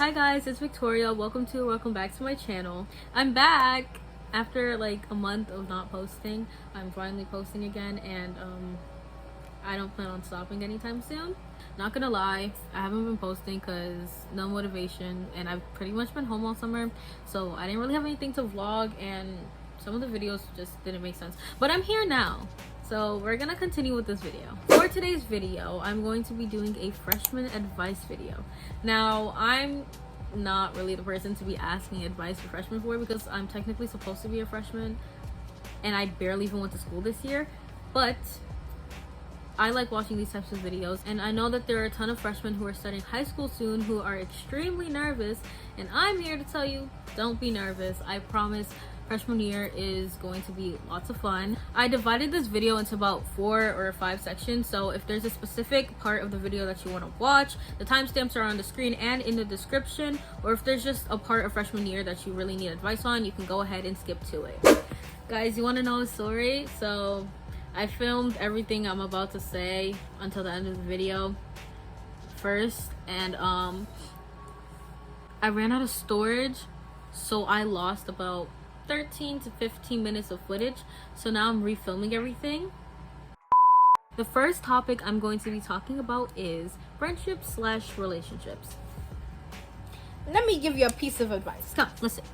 Hi guys, it's Victoria. Welcome back to my channel. I'm back after like a month of not posting. I'm finally posting again, and I don't plan on stopping anytime soon. Not gonna lie, I haven't been posting because no motivation, and I've pretty much been home all summer, so I didn't really have anything to vlog, and some of the videos just didn't make sense. But I'm here now, so we're gonna continue with this video. For today's video, I'm going to be doing a freshman advice video. Now, I'm not really the person to be asking advice for freshmen for, because I'm technically supposed to be a freshman and I barely even went to school this year, but I like watching these types of videos, and I know that there are a ton of freshmen who are starting high school soon who are extremely nervous, and I'm here to tell you, don't be nervous. I promise freshman year is going to be lots of fun. I divided this video into about 4 or 5 sections, so if there's a specific part of the video that you want to watch, the timestamps are on the screen and in the description, or if there's just a part of freshman year that you really need advice on, you can go ahead and skip to it. Guys, you want to know a story? So I filmed everything I'm about to say until the end of the video first, and I ran out of storage, so I lost about 13 to 15 minutes of footage, so now I'm refilming everything. The first topic I'm going to be talking about is friendships / relationships. Let me give you a piece of advice. Come, listen.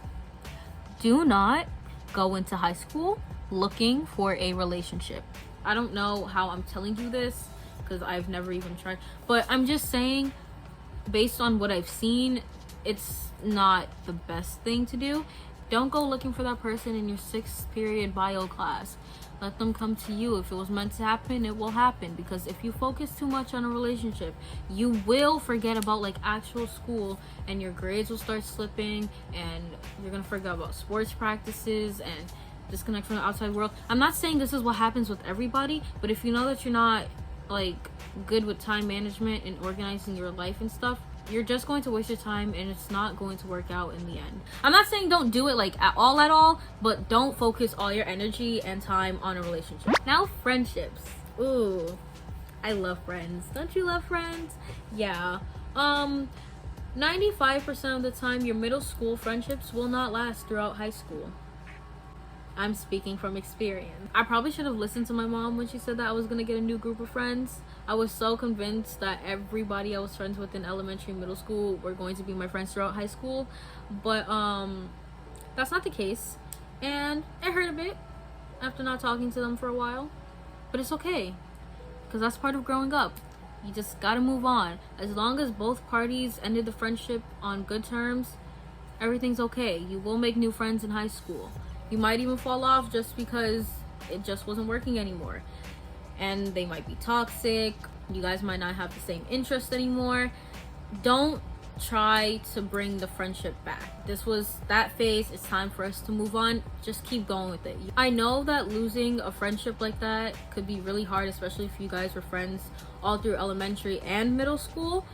Do not go into high school looking for a relationship. I don't know how I'm telling you this because I've never even tried, but I'm just saying, based on what I've seen, it's not the best thing to do. Don't go looking for that person in your 6th period bio class. Let them come to you. If it was meant to happen, it will happen, because if you focus too much on a relationship, you will forget about like actual school, and your grades will start slipping, and you're gonna forget about sports practices and disconnect from the outside world. I'm not saying this is what happens with everybody, but if you know that you're not like good with time management and organizing your life and stuff, you're just going to waste your time, and it's not going to work out in the end. I'm not saying don't do it like at all, but don't focus all your energy and time on a relationship. Now, friendships. Ooh, I love friends. Don't you love friends? Yeah. 95% of the time, your middle school friendships will not last throughout high school. I'm speaking from experience. I probably should have listened to my mom when she said that I was gonna get a new group of friends. I was so convinced that everybody I was friends with in elementary and middle school were going to be my friends throughout high school, but that's not the case, and it hurt a bit after not talking to them for a while, but it's okay, because that's part of growing up. You just gotta move on. As long as both parties ended the friendship on good terms, everything's okay. You will make new friends in high school. You might even fall off just because it just wasn't working anymore, and they might be toxic. You guys might not have the same interest anymore. Don't try to bring the friendship back. This was that phase. It's time for us to move on. Just keep going with it. I know that losing a friendship like that could be really hard, especially if you guys were friends all through elementary and middle school,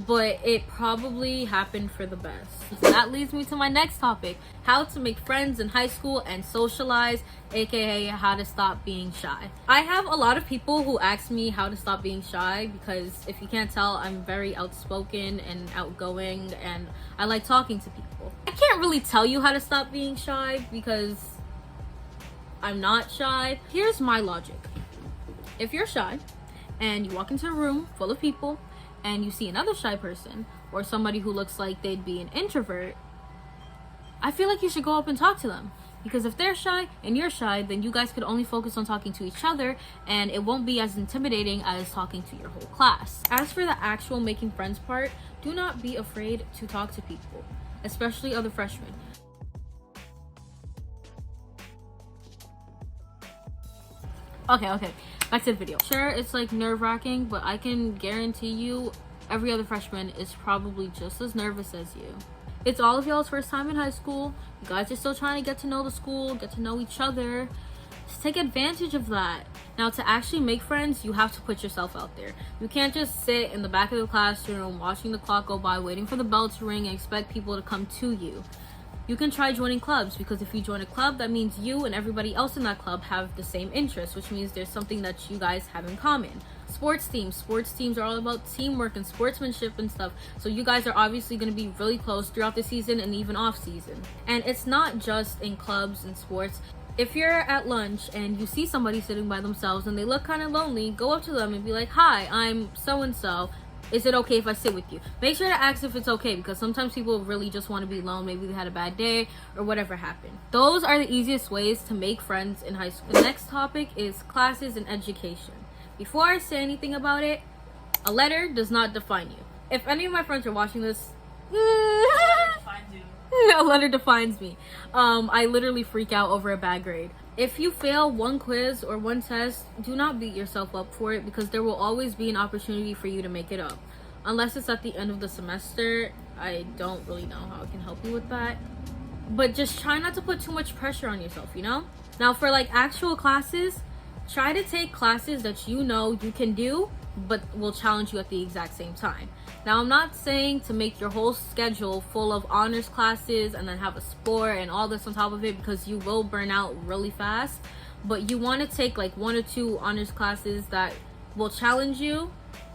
but it probably happened for the best. So that leads me to my next topic: how to make friends in high school and socialize, aka how to stop being shy. I have a lot of people who ask me how to stop being shy, because if you can't tell, I'm very outspoken and outgoing, and I like talking to people. I can't really tell you how to stop being shy because I'm not shy. Here's my logic. If you're shy and you walk into a room full of people and you see another shy person, or somebody who looks like they'd be an introvert, I feel like you should go up and talk to them. Because if they're shy and you're shy, then you guys could only focus on talking to each other, and it won't be as intimidating as talking to your whole class. As for the actual making friends part, do not be afraid to talk to people, especially other freshmen. Okay, back to the video. Sure, it's like nerve-wracking, but I can guarantee you every other freshman is probably just as nervous as you. It's all of y'all's first time in high school. You guys are still trying to get to know the school, get to know each other. Just take advantage of that. Now, to actually make friends, you have to put yourself out there. You can't just sit in the back of the classroom watching the clock go by, waiting for the bell to ring, and expect people to come to you. You can try joining clubs, because if you join a club, that means you and everybody else in that club have the same interests, which means there's something that you guys have in common. Sports teams are all about teamwork and sportsmanship and stuff, so you guys are obviously going to be really close throughout the season and even off season. And it's not just in clubs and sports. If you're at lunch and you see somebody sitting by themselves and they look kind of lonely, go up to them and be like, "Hi, I'm so and so. Is it okay if I sit with you?" Make sure to ask if it's okay, because sometimes people really just want to be alone. Maybe they had a bad day or whatever happened. Those are the easiest ways to make friends in high school. The next topic is classes and education. Before I say anything about it, a letter does not define you. If any of my friends are watching this, a letter defines me. I literally freak out over a bad grade. If you fail one quiz or one test, do not beat yourself up for it, because there will always be an opportunity for you to make it up. Unless it's at the end of the semester, I don't really know how I can help you with that. But just try not to put too much pressure on yourself, you know? Now for like actual classes, try to take classes that you know you can do, but will challenge you at the exact same time. Now, I'm not saying to make your whole schedule full of honors classes and then have a sport and all this on top of it, because you will burn out really fast. But you want to take like 1 or 2 honors classes that will challenge you,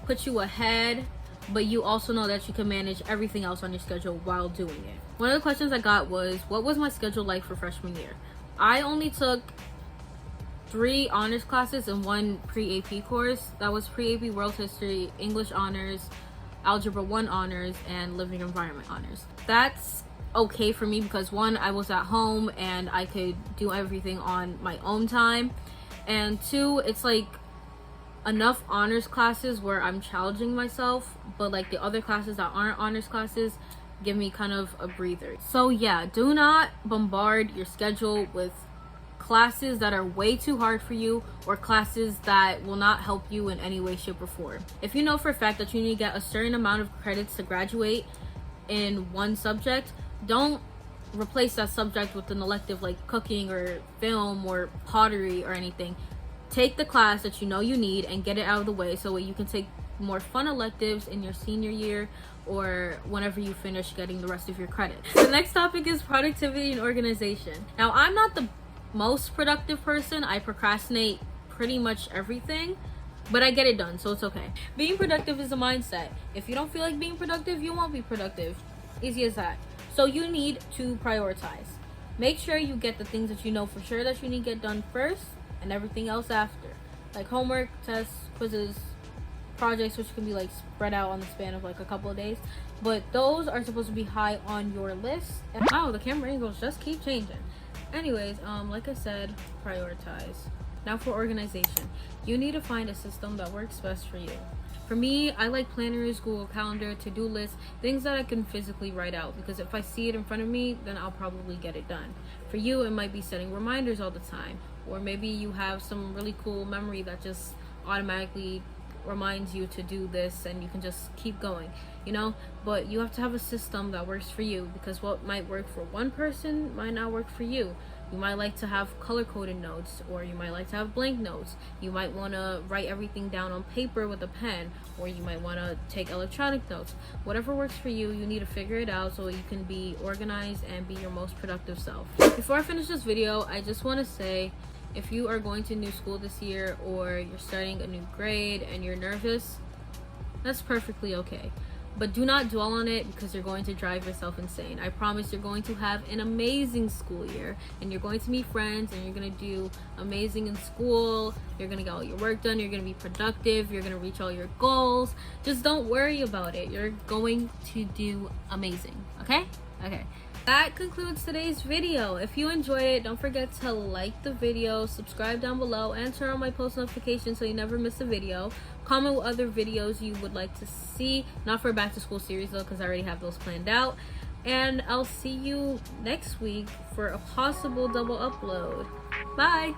put you ahead, but you also know that you can manage everything else on your schedule while doing it. One of the questions I got was, what was my schedule like for freshman year? I only took 3 honors classes and 1 pre-AP course. That was pre-AP World History, English honors, Algebra 1 honors, and Living Environment honors. That's okay for me because 1, I was at home and I could do everything on my own time, and 2, it's like enough honors classes where I'm challenging myself, but like the other classes that aren't honors classes give me kind of a breather. So yeah, do not bombard your schedule with classes that are way too hard for you, or classes that will not help you in any way, shape, or form. If you know for a fact that you need to get a certain amount of credits to graduate in one subject, don't replace that subject with an elective like cooking or film or pottery or anything. Take the class that you know you need and get it out of the way, so you can take more fun electives in your senior year or whenever you finish getting the rest of your credits. The next topic is productivity and organization. Now, I'm not the most productive person. I procrastinate pretty much everything, but I get it done, so it's okay. Being productive is a mindset. If you don't feel like being productive, you won't be productive. Easy as that. So you need to prioritize. Make sure you get the things that you know for sure that you need to get done first, and everything else after, like homework, tests, quizzes, projects, which can be like spread out on the span of like a couple of days, but those are supposed to be high on your list. And wow, the camera angles just keep changing. Anyways, like I said, prioritize. Now for organization, you need to find a system that works best for you. For me, I like planners, Google Calendar, to-do lists, things that I can physically write out, because if I see it in front of me, then I'll probably get it done. For you, it might be setting reminders all the time, or maybe you have some really cool memory that just automatically reminds you to do this and you can just keep going, you know? But you have to have a system that works for you, because what might work for one person might not work for you. You might like to have color-coded notes, or you might like to have blank notes. You might want to write everything down on paper with a pen, or you might want to take electronic notes. Whatever works for you, you need to figure it out so you can be organized and be your most productive self. Before I finish this video, I just want to say, if you are going to new school this year, or you're starting a new grade and you're nervous, that's perfectly okay. But do not dwell on it, because you're going to drive yourself insane. I promise you're going to have an amazing school year, and you're going to meet friends, and you're going to do amazing in school. You're going to get all your work done. You're going to be productive. You're going to reach all your goals. Just don't worry about it. You're going to do amazing. Okay? Okay. That concludes today's video. If you enjoyed it, don't forget to like the video, subscribe down below, and turn on my post notifications so you never miss a video. Comment what other videos you would like to see. Not for a back to school series though, because I already have those planned out. And I'll see you next week for a possible double upload. Bye!